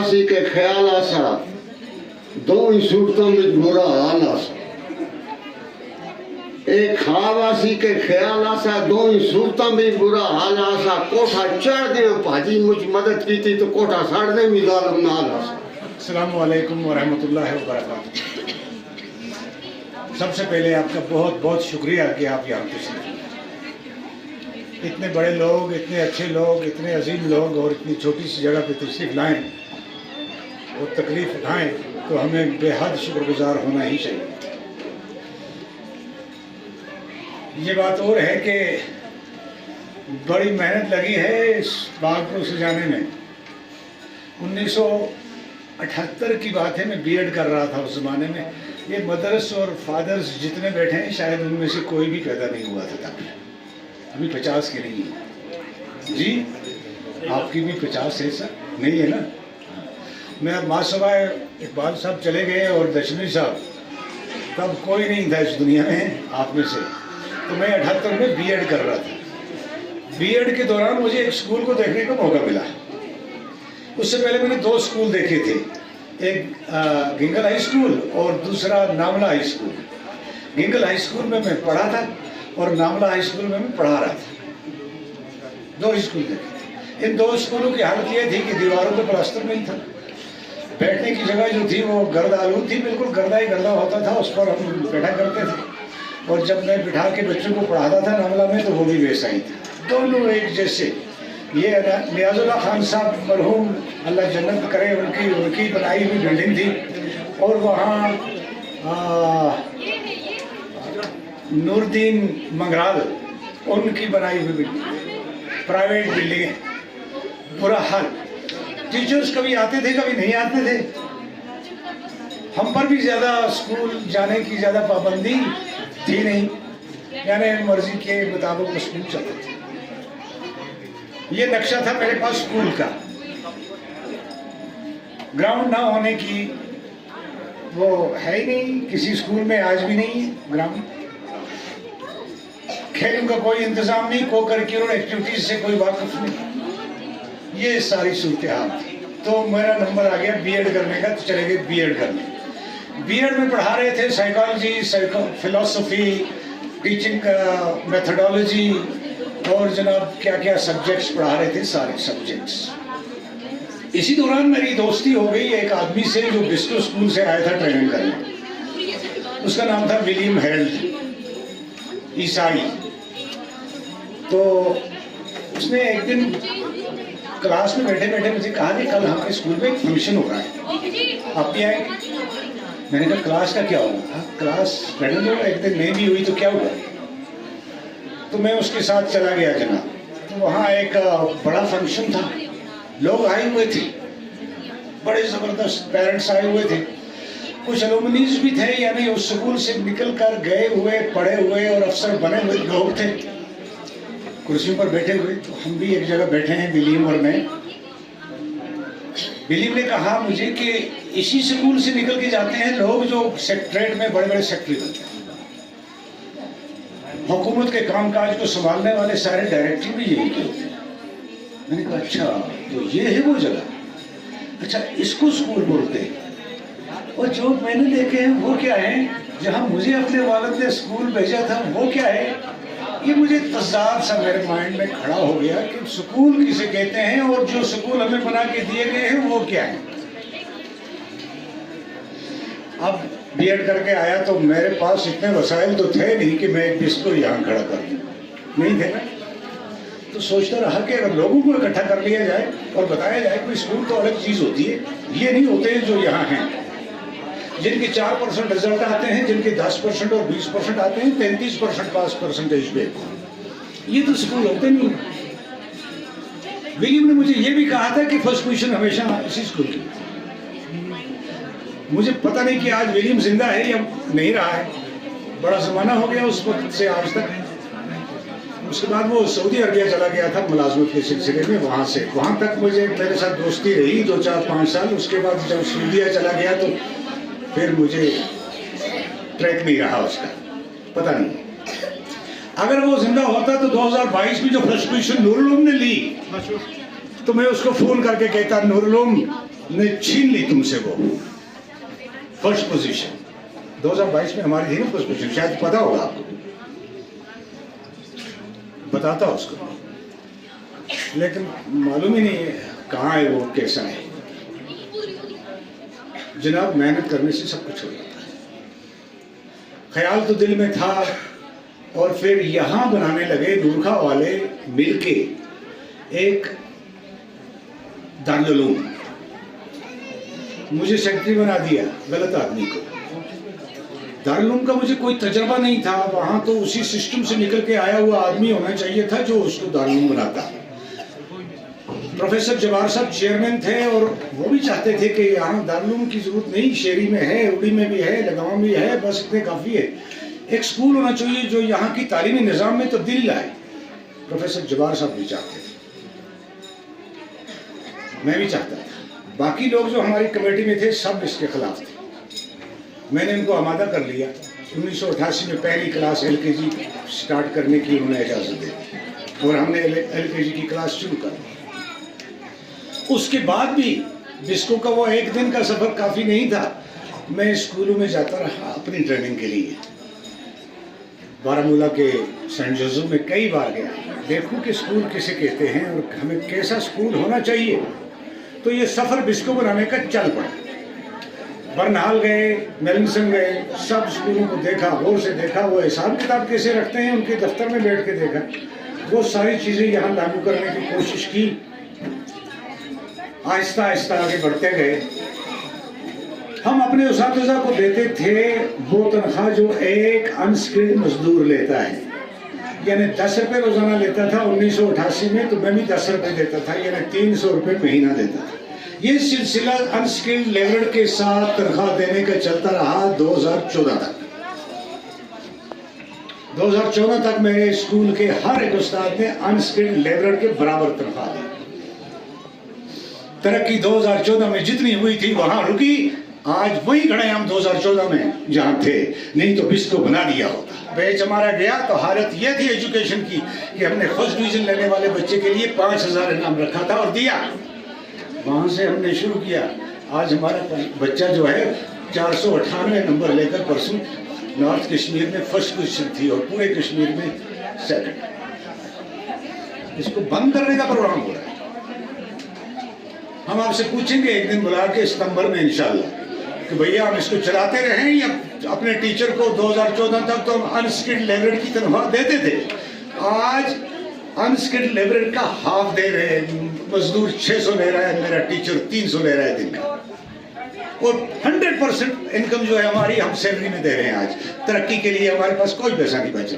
खावासी के ख्याल आसा दो ही सूरतों में बुरा हाल आसा। एक खावासी के ख्याल आसा दो ही सूरतों में बुरा हाल आसा। कोठा चढ़ दे भाजी मुझ मदद की थी तो कोठा साड़ दे मिजालम नाल आसा। अस्सलामु अलैकुम वरहमतुल्लाहि वबरकातुहू। सबसे पहले आपका बहुत बहुत शुक्रिया कि आप यहाँ तशरीफ लाए। इतने बड़े लोग, इतने अच्छे लोग, इतने अजीम लोग और इतनी छोटी सी जगह पे तशरीफ लाएं और तकलीफ उठाएं तो हमें बेहद शुक्रगुजार होना ही चाहिए। ये बात और है कि बड़ी मेहनत लगी है इस बाग को सजाने में। 1978 की बात है, मैं बीएड कर रहा था उस ज़माने में। ये मदर्स और फादर्स जितने बैठे हैं शायद उनमें से कोई भी पैदा नहीं हुआ था तब। अभी 50 के नहीं है जी, आपकी भी 50 है सर? नहीं है ना? मैं अब मासवा इकबाल साहब चले गए और दशमी साहब, तब कोई नहीं था इस दुनिया में आप में से। तो मैं 78 में बीएड कर रहा था। बीएड के दौरान मुझे एक स्कूल को देखने का मौका मिला। उससे पहले मैंने 2 स्कूल देखे थे, एक गिंगल हाई स्कूल और दूसरा नामला हाई स्कूल। गिंगल हाई स्कूल में मैं पढ़ा था और नामला हाई स्कूल में मैं पढ़ा रहा था। 2 स्कूल देखे थे। इन 2 स्कूलों की हालत ये थी कि दीवारों पर प्लास्टर नहीं था। बैठने की जगह जो थी वो गर्द आलूद थी, बिल्कुल गर्दा ही गर्दा होता था, उस पर हम बैठा करते थे। और जब मैं बिठा के बच्चों को पढ़ाता था नामला में तो वो भी वैसा ही था, दोनों एक जैसे। ये नियाजुल्लाह खान साहब मरहूम अल्लाह जन्नत करे, उनकी बनाई हुई बिल्डिंग थी। और वहाँ नूरुद्दीन मंगराल उनकी बनाई हुई बिल्डिंग, प्राइवेट बिल्डिंग है। बुरा हाल। टीचर्स कभी आते थे कभी नहीं आते थे। हम पर भी ज़्यादा स्कूल जाने की ज़्यादा पाबंदी थी नहीं, यानी मर्जी के मुताबिक स्कूल चलते थे। ये नक्शा था मेरे पास स्कूल का। ग्राउंड ना होने की वो है ही नहीं, किसी स्कूल में आज भी नहीं है ग्राउंड। खेलों का कोई इंतजाम नहीं, को करिकुलर एक्टिविटीज से कोई वाकिफ नहीं। ये सारी सूरत हाल थी। तो मेरा नंबर आ गया बीएड करने का, तो चले गए बीएड करने। बीएड में पढ़ा रहे थे साइकोलॉजी, फिलोसफी, टीचिंग मेथडोलॉजी और जनाब क्या क्या सब्जेक्ट्स पढ़ा रहे थे, सारे सब्जेक्ट्स। इसी दौरान मेरी दोस्ती हो गई एक आदमी से जो बिस्टो स्कूल से आया था ट्रेनिंग करने। उसका नाम था विलियम हेल्ड, ईसाई। तो उसने एक दिन क्लास में बैठे बैठे मुझे कहा कि कल हमारे स्कूल में एक फंक्शन हो रहा है, आप भी आए? मैंने कहा क्लास का क्या होगा? क्लास मैडम लोग एक दिन नहीं भी हुई तो क्या हुआ? तो मैं उसके साथ चला गया जनाब। तो वहाँ एक बड़ा फंक्शन था, लोग आए हुए थे, बड़े ज़बरदस्त पेरेंट्स आए हुए थे, कुछ एलुमनीज भी थे, यानी उस स्कूल से निकल कर गए हुए, पढ़े हुए और अफसर बने हुए लोग थे कुर्सियों पर बैठे हुए। तो हम भी एक जगह बैठे हैं, विलियम और मैं। विलियम ने कहा मुझे कि इसी स्कूल से निकल के जाते हैं लोग जो सेक्रेटरीट में बड़े बड़े सेक्रेटरी बनते हैं, हुकूमत के कामकाज को संभालने वाले सारे डायरेक्टर भी यही के होते हैं। मैंने कहा अच्छा, तो ये है वो जगह? अच्छा, इसको स्कूल बोलते हैं। और जो मैंने देखे हैं वो क्या है, जहाँ मुझे अपने वालिद ने स्कूल भेजा था वो क्या है? ये मुझे तज़ाद सा मेरे माइंड में खड़ा हो गया कि स्कूल किसे कहते हैं और जो स्कूल हमें बना के दिए गए हैं वो क्या है। अब बीएड करके आया तो मेरे पास इतने वसाइल तो थे नहीं कि मैं एक बिस्कुट यहाँ खड़ा कर दूँ, नहीं थे ना। तो सोचता रहा कि अगर लोगों को इकट्ठा कर लिया जाए और बताया जाए कि स्कूल तो अलग चीज़ होती है, ये नहीं होते हैं जो यहाँ हैं, जिनके 4% रिजल्ट आते हैं, जिनके 10% और 20% आते हैं, 33% पास परसेंटेज पे, ये तो स्कूल होते नहीं। विलियम ने मुझे ये भी कहा था कि फर्स्ट पोजीशन हमेशा इसी स्कूल की। मुझे पता नहीं कि आज विलियम जिंदा है या नहीं रहा है, बड़ा ज़माना हो गया उस वक्त से आज तक। उसके बाद वो सऊदी अरबिया चला गया था मुलाजमत के सिलसिले में, वहाँ तक मुझे मेरे साथ दोस्ती रही 2, 4, 5 साल। उसके बाद जब सऊदीया चला गया तो फिर मुझे ट्रैक नहीं रहा उसका, पता नहीं। अगर वो जिंदा होता तो 2022 में जो फर्स्ट पोजीशन नूरुल उलूम ने ली तो मैं उसको फोन करके कहता, नूरुल उलूम ने छीन ली तुमसे वो फर्स्ट पोजीशन। 2022 में हमारी थी ना फर्स्ट पोजीशन, शायद पता होगा आपको, बताता उसको, लेकिन मालूम ही नहीं है कहाँ है वो, कैसा है। जनाब मेहनत करने से सब कुछ हो जाता है। ख्याल तो दिल में था और फिर यहाँ बनाने लगे नूरखा वाले मिलके एक दारुल उलूम, मुझे सेक्रेटरी बना दिया गलत आदमी को। दारुल उलूम का मुझे कोई तजर्बा नहीं था, वहाँ तो उसी सिस्टम से निकल के आया हुआ आदमी होना चाहिए था जो उसको दारुल उलूम बनाता। प्रोफेसर जवाहर साहब चेयरमैन थे और वो भी चाहते थे कि यहाँ दारुल उलूम की जरूरत नहीं, शेरी में है, उड़ी में भी है, लगावा में भी है, बस इतने काफ़ी है। एक स्कूल होना चाहिए जो यहाँ की तालीमी निज़ाम में तब्दीली लाए। प्रोफेसर जवाहर साहब भी चाहते थे, मैं भी चाहता था, बाकी लोग जो हमारी कमेटी में थे सब इसके खिलाफ थे। मैंने इनको आमादा कर लिया। 1988 में पहली क्लास LKG स्टार्ट करने की उन्होंने इजाज़त दी और हमने LKG की क्लास शुरू कर दी। उसके बाद भी बिस्को का वो एक दिन का सफ़र काफ़ी नहीं था, मैं स्कूलों में जाता रहा अपनी ट्रेनिंग के लिए। बारामूला के सेंट जोसेफ में कई बार गया, देखूं कि स्कूल किसे कहते हैं और हमें कैसा स्कूल होना चाहिए। तो ये सफ़र बिस्को बनाने का चल पड़ा। बर्नहाल गए, मेलिंगसन गए, सब स्कूलों को देखा, गौर से देखा, वो हिसाब किताब कैसे रखते हैं उनके दफ्तर में बैठ के देखा, वो सारी चीज़ें यहाँ लागू करने की कोशिश की। आहिस्ता आहिस्ता आगे बढ़ते गए। हम अपने उस्ताद को देते थे वो तनख्वाह जो एक अनस्किल्ड मजदूर लेता है, यानी 10 रुपये रोजाना लेता था 1988 में, तो मैं भी 10 रुपये देता था, यानी 300 रुपये महीना देता था। ये सिलसिला अनस्किल्ड लेबर के साथ तनख्वाह देने का चलता रहा 2014 तक। 2014 तक मेरे स्कूल के हर एक उस्ताद ने अनस्किल्ड लेबर के बराबर तनख्वाह दी। तरक्की 2014 में जितनी हुई थी वहां रुकी, आज वही खड़े हम 2014 में जहां थे, नहीं तो बिस्को बना दिया होता। बैच हमारा गया तो हालत यह थी एजुकेशन की कि हमने फर्स्ट डिवीजन लेने वाले बच्चे के लिए 5000 इनाम रखा था और दिया। वहां से हमने शुरू किया। आज हमारा बच्चा जो है 498 नंबर लेकर परसों नॉर्थ कश्मीर में फर्स्ट पोजीशन थी और पूरे कश्मीर में सेकंड। इसको बंद करने का प्रोग्राम हो रहा है। हम आपसे पूछेंगे एक दिन बुला के सितंबर में इंशाल्लाह कि भैया हम इसको चलाते रहें या अपने टीचर को 2014 तक तो हम अनस्किल्ड लेबर की तनख्वाह देते थे, आज अनस्किल्ड लेबर का हाफ दे रहे हैं। मजदूर 600 ले रहा है, मेरा टीचर 300 ले रहा है दिन का, और 100% इनकम जो है हमारी हम सैलरी में दे रहे हैं। आज तरक्की के लिए हमारे पास कोई पैसा नहीं बचा।